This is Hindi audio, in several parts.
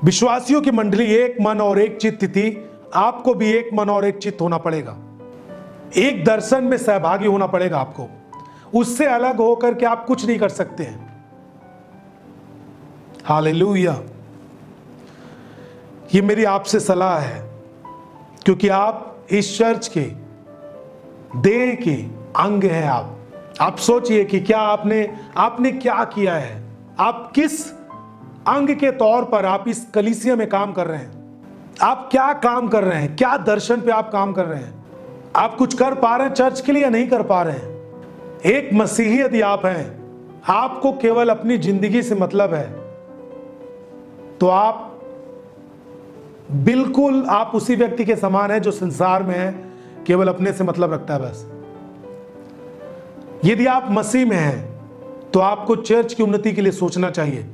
विश्वासियों की मंडली एक मन और एक चित्त थी। आपको भी एक मन और एक चित्त होना पड़ेगा, एक दर्शन में सहभागी होना पड़ेगा आपको। उससे अलग होकर के आप कुछ नहीं कर सकते हैं। हालेलुया। ये मेरी आपसे सलाह है, क्योंकि आप इस चर्च के देह के अंग हैं। आप सोचिए कि क्या आपने क्या किया है। आप किस अंग के तौर पर आप इस कलीसिया में काम कर रहे हैं। आप क्या काम कर रहे हैं, क्या दर्शन पे आप काम कर रहे हैं। आप कुछ कर पा रहे हैं चर्च के लिए या नहीं कर पा रहे हैं। एक मसीही यदि आप हैं, आपको केवल अपनी जिंदगी से मतलब है, तो आप बिल्कुल आप उसी व्यक्ति के समान है जो संसार में है, केवल अपने से मतलब रखता है बस। यदि आप मसीह में हैं तो आपको चर्च की उन्नति के लिए सोचना चाहिए।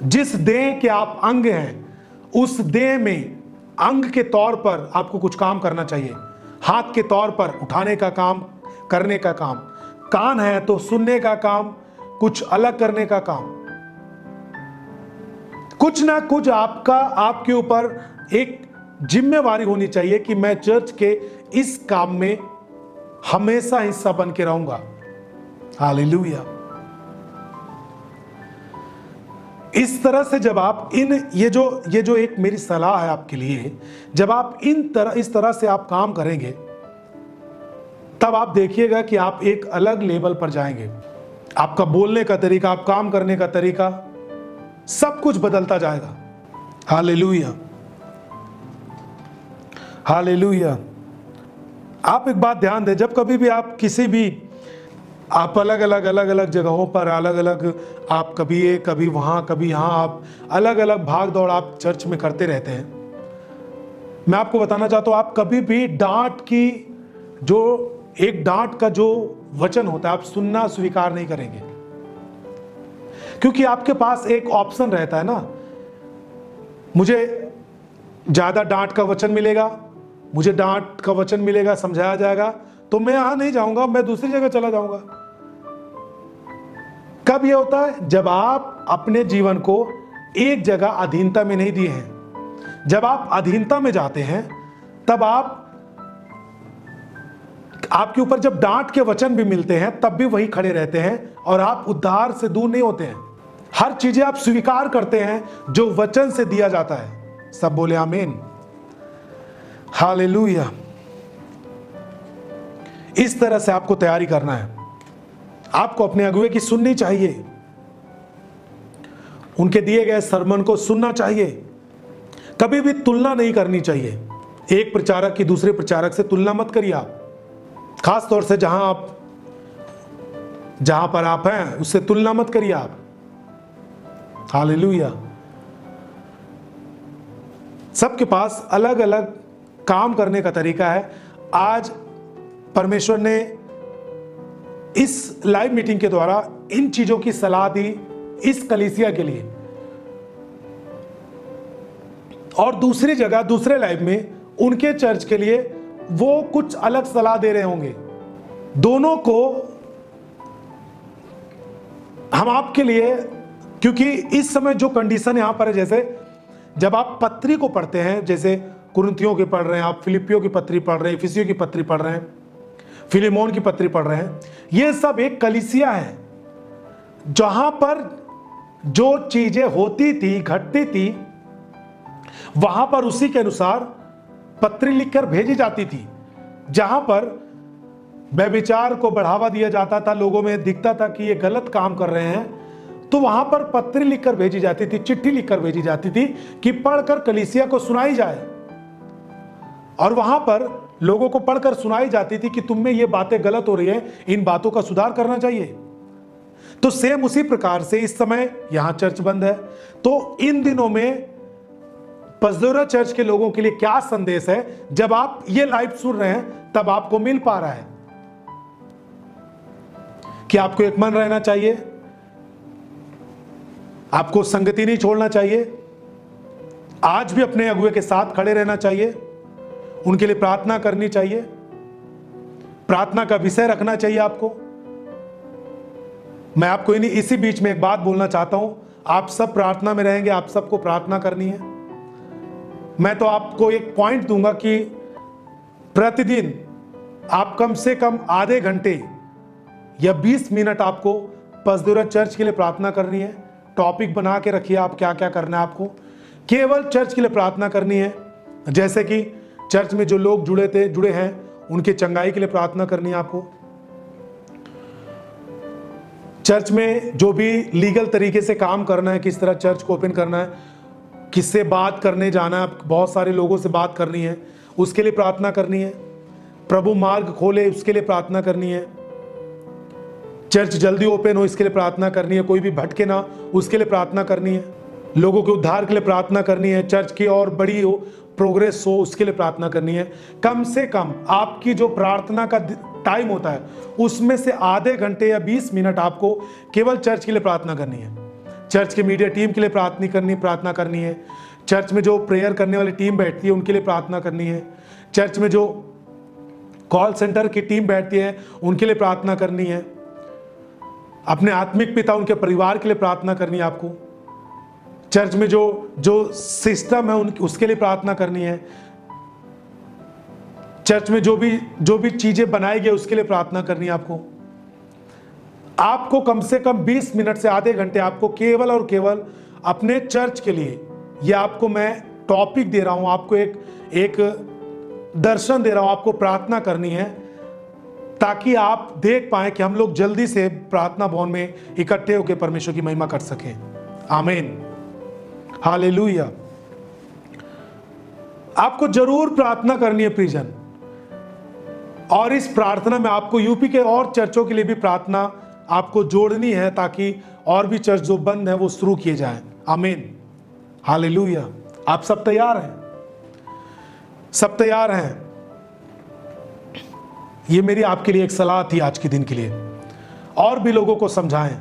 जिस देह के आप अंग हैं, उस देह में अंग के तौर पर आपको कुछ काम करना चाहिए। हाथ के तौर पर उठाने का काम, करने का काम। कान है तो सुनने का काम, कुछ अलग करने का काम। कुछ ना कुछ आपके ऊपर एक जिम्मेवारी होनी चाहिए कि मैं चर्च के इस काम में हमेशा हिस्सा बन के रहूंगा। हालेलुया। इस तरह से जब आप ये जो एक मेरी सलाह है आपके लिए, जब आप इस तरह से आप काम करेंगे, तब आप देखिएगा कि आप एक अलग लेवल पर जाएंगे। आपका बोलने का तरीका, आप काम करने का तरीका, सब कुछ बदलता जाएगा। Hallelujah, hallelujah. आप एक बात ध्यान दें, जब कभी भी आप किसी भी आप अलग अलग जगहों पर आप कभी ये कभी वहाँ कभी यहाँ, आप अलग अलग भाग दौड़ आप चर्च में करते रहते हैं। मैं आपको बताना चाहता हूँ, आप कभी भी डांट का जो वचन होता है, आप सुनना स्वीकार नहीं करेंगे, क्योंकि आपके पास एक ऑप्शन रहता है ना। मुझे ज्यादा डांट का वचन मिलेगा, समझाया जाएगा, तो मैं यहां नहीं जाऊंगा, मैं दूसरी जगह चला जाऊंगा। कब यह होता है? जब आप अपने जीवन को एक जगह अधीनता में नहीं दिए हैं। जब आप अधीनता में जाते हैं, तब आपके ऊपर जब डांट के वचन भी मिलते हैं, तब भी वही खड़े रहते हैं और आप उद्धार से दूर नहीं होते हैं। हर चीजें आप स्वीकार करते हैं जो वचन से दिया जाता है। सब बोले आमीन। हालेलुया। इस तरह से आपको तैयारी करना है। आपको अपने अगुवे की सुननी चाहिए, उनके दिए गए सरमन को सुनना चाहिए। कभी भी तुलना नहीं करनी चाहिए। एक प्रचारक की दूसरे प्रचारक से तुलना मत करिए आप, खास तौर से जहां पर आप हैं, उससे तुलना मत करिए आप। हालेलुया। सबके पास अलग अलग काम करने का तरीका है। आज परमेश्वर ने इस लाइव मीटिंग के द्वारा इन चीजों की सलाह दी इस कलीसिया के लिए, और दूसरी जगह दूसरे लाइव में उनके चर्च के लिए वो कुछ अलग सलाह दे रहे होंगे। दोनों को हम आपके लिए, क्योंकि इस समय जो कंडीशन यहां पर है, जैसे जब आप पत्री को पढ़ते हैं, जैसे कुरिन्थियों की पढ़ रहे हैं, आप फिलिपियों की पत्री पढ़ रहे हैं, इफिसियों की पत्री पढ़ रहे हैं, फिलेमोन की पत्री पढ़ रहे हैं, ये सब एक कलीसिया है जहां पर जो चीजें होती थी, घटती थी, वहां पर उसी के अनुसार पत्री लिखकर भेजी जाती थी। जहां पर व्यभिचार को बढ़ावा दिया जाता था, लोगों में दिखता था कि ये गलत काम कर रहे हैं, तो वहां पर पत्री लिखकर भेजी जाती थी, चिट्ठी लिखकर भेजी जाती थी कि पढ़कर कलीसिया को सुनाई जाए। और वहां पर लोगों को पढ़कर सुनाई जाती थी कि तुम में ये बातें गलत हो रही है, इन बातों का सुधार करना चाहिए। तो सेम उसी प्रकार से इस समय यहां चर्च बंद है, तो इन दिनों में पजदोरा चर्च के लोगों के लिए क्या संदेश है? जब आप ये लाइव सुन रहे हैं, तब आपको मिल पा रहा है कि आपको एक मन रहना चाहिए, आपको संगति नहीं छोड़ना चाहिए, आज भी अपने अगुवे के साथ खड़े रहना चाहिए, उनके लिए प्रार्थना करनी चाहिए, प्रार्थना का विषय रखना चाहिए आपको। मैं आपको इसी बीच में एक बात बोलना चाहता हूं। आप सब प्रार्थना में रहेंगे, आप सबको प्रार्थना करनी है। मैं तो आपको एक पॉइंट दूंगा कि प्रतिदिन आप कम से कम आधे घंटे या 20 मिनट आपको पसदूरा चर्च के लिए प्रार्थना करनी है। टॉपिक बना के रखिए आप क्या क्या करना है आपको, केवल चर्च के लिए प्रार्थना करनी है। जैसे कि चर्च में जो लोग जुड़े हैं उनके चंगाई के लिए प्रार्थना करनी है आपको। चर्च में जो भी लीगल तरीके से काम करना है, किस तरह चर्च को ओपन करना है, किससे बात करने जाना है, बहुत सारे लोगों से बात करनी है, उसके लिए प्रार्थना करनी है। प्रभु मार्ग खोले उसके लिए प्रार्थना करनी है। चर्च जल्दी ओपन हो इसके लिए प्रार्थना करनी है। कोई भी भटके ना उसके लिए प्रार्थना करनी है। लोगों के उद्धार के लिए प्रार्थना करनी है। चर्च की और बड़ी हो, प्रोग्रेस हो, उसके लिए प्रार्थना करनी है। कम से कम आपकी जो प्रार्थना का टाइम होता है उसमें से आधे घंटे या 20 मिनट आपको केवल चर्च के लिए प्रार्थना करनी है। चर्च के मीडिया टीम के लिए प्रार्थना करनी है। चर्च में जो प्रेयर करने वाली टीम बैठती है उनके लिए प्रार्थना करनी है। चर्च में जो कॉल सेंटर की टीम बैठती है उनके लिए प्रार्थना करनी है। अपने आत्मिक पिता उनके परिवार के लिए प्रार्थना करनी है आपको। चर्च में जो सिस्टम है उसके लिए प्रार्थना करनी है। चर्च में जो भी चीजें बनाई गई उसके लिए प्रार्थना करनी है आपको कम से कम 20 मिनट से आधे घंटे आपको केवल और केवल अपने चर्च के लिए, ये आपको मैं टॉपिक दे रहा हूं, आपको एक दर्शन दे रहा हूं, आपको प्रार्थना करनी है ताकि आप देख पाए कि हम लोग जल्दी से प्रार्थना भवन में इकट्ठे होकर परमेश्वर की महिमा कर सकें। आमीन, हालेलुया। आपको जरूर प्रार्थना करनी है प्रिजन, और इस प्रार्थना में आपको यूपी के और चर्चों के लिए भी प्रार्थना आपको जोड़नी है ताकि और भी चर्च जो बंद है वो शुरू किए जाएं। आमीन, हालेलुया। आप सब तैयार हैं? सब तैयार हैं? ये मेरी आपके लिए एक सलाह थी आज के दिन के लिए। और भी लोगों को समझाएं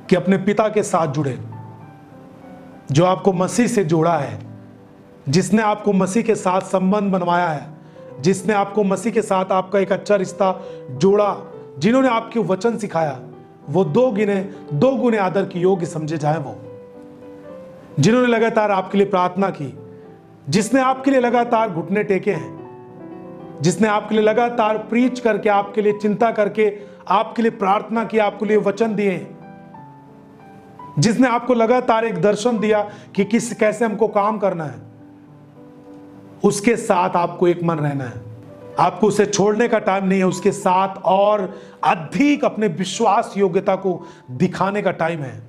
कि अपने पिता के साथ जुड़े, जो आपको मसीह से जोड़ा है, जिसने आपको मसीह के साथ संबंध बनवाया है, जिसने आपको मसीह के साथ आपका एक अच्छा रिश्ता जोड़ा, जिन्होंने आपको वचन सिखाया, वो दो गुने आदर की योग्य समझे जाए। वो जिन्होंने लगातार आपके लिए प्रार्थना की, जिसने आपके लिए लगातार घुटने टेके हैं, जिसने आपके लिए लगातार प्रीच करके, आपके लिए चिंता करके, आपके लिए प्रार्थना की, आपके लिए वचन दिए, जिसने आपको लगातार एक दर्शन दिया कि कैसे हमको काम करना है, उसके साथ आपको एक मन रहना है। आपको उसे छोड़ने का टाइम नहीं है, उसके साथ और अधिक अपने विश्वास योग्यता को दिखाने का टाइम है।